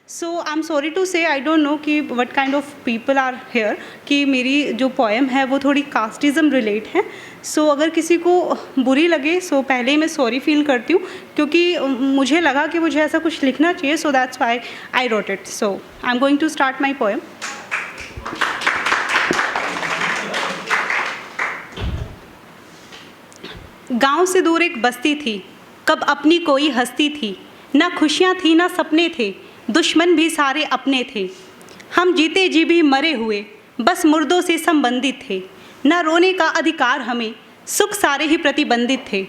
So I'm sorry to say, I don't know कि what kind of people are here, कि मेरी जो poem है वो थोड़ी कास्टिज़म रिलेट है. सो अगर किसी को बुरी लगे, सो पहले ही मैं सॉरी फील करती हूँ, क्योंकि मुझे लगा कि मुझे ऐसा कुछ लिखना चाहिए, so that's why I wrote it. So I'm going to start my poem. गांव से दूर एक बस्ती थी, कब अपनी कोई हस्ती थी, ना खुशियाँ थी ना सपने थे, दुश्मन भी सारे अपने थे. हम जीते जी भी मरे हुए, बस मुर्दों से संबंधित थे, ना रोने का अधिकार हमें, सुख सारे ही प्रतिबंधित थे.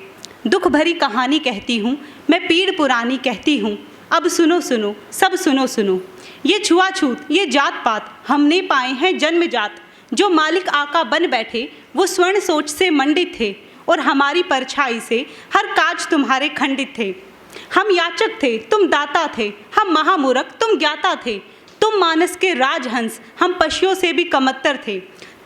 दुख भरी कहानी कहती हूँ मैं, पीड़ पुरानी कहती हूँ, अब सुनो सुनो सब सुनो सुनो. ये छुआछूत ये जात पात हमने पाए हैं जन्मजात, जो मालिक आका बन बैठे वो स्वर्ण सोच से मंडित थे, और हमारी परछाई से हर काज तुम्हारे खंडित थे. हम याचक थे तुम दाता थे, हम महामूर्ख तुम ज्ञाता थे, तुम मानस के राजहंस हम पशुओं से भी कमतर थे.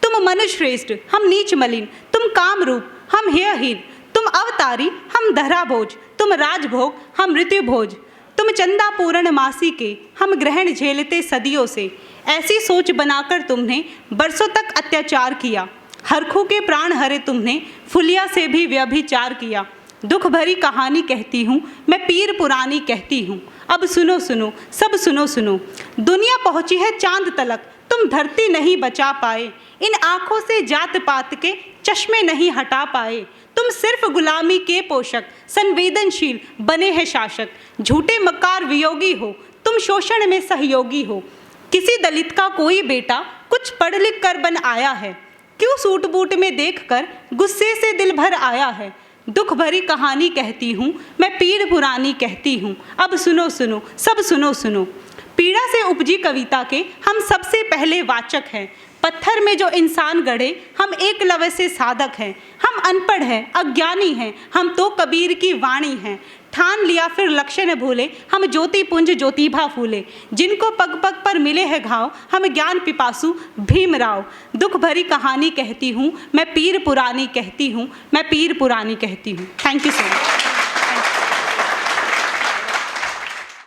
तुम मनुष्य श्रेष्ठ हम नीच मलिन, तुम काम रूप हम हेयहीन, तुम अवतारी हम धरा भोज, तुम राजभोग हम मृत्यु भोज. तुम चंदा पूर्ण मासी के हम ग्रहण झेलते सदियों से, ऐसी सोच बनाकर तुमने बरसों तक अत्याचार किया. हरखों के प्राण हरे तुमने, फुलिया से भी व्यभिचार किया. दुख भरी कहानी कहती हूँ मैं, पीर पुरानी कहती हूँ, अब सुनो सुनो सब सुनो सुनो. दुनिया पहुँची है चांद तलक, तुम धरती नहीं बचा पाए, इन आँखों से जात पात के चश्मे नहीं हटा पाए. तुम सिर्फ गुलामी के पोषक, संवेदनशील बने हैं शासक, झूठे मकार वियोगी हो, तुम शोषण में सहयोगी हो. किसी दलित का कोई बेटा कुछ पढ़ लिख कर बन आया है, क्यों सूट बूट में देखकर गुस्से से दिल भर आया है. दुख भरी कहानी कहती हूँ मैं, पीड़ पुरानी कहती हूँ, अब सुनो सुनो सब सुनो सुनो. पीड़ा से उपजी कविता के हम सबसे पहले वाचक हैं, पत्थर में जो इंसान गढ़े हम एकलव्य से साधक हैं. हम अनपढ़ हैं अज्ञानी हैं, हम तो कबीर की वाणी हैं, ठान लिया फिर लक्ष्य न भूले, हम ज्योति पुंज ज्योतिभा फूले. जिनको पग पग पर मिले हैं घाव, हम ज्ञान पिपासु भीमराव. दुख भरी कहानी कहती हूँ मैं, पीर पुरानी कहती हूँ, मैं पीर पुरानी कहती हूँ. Thank you so much.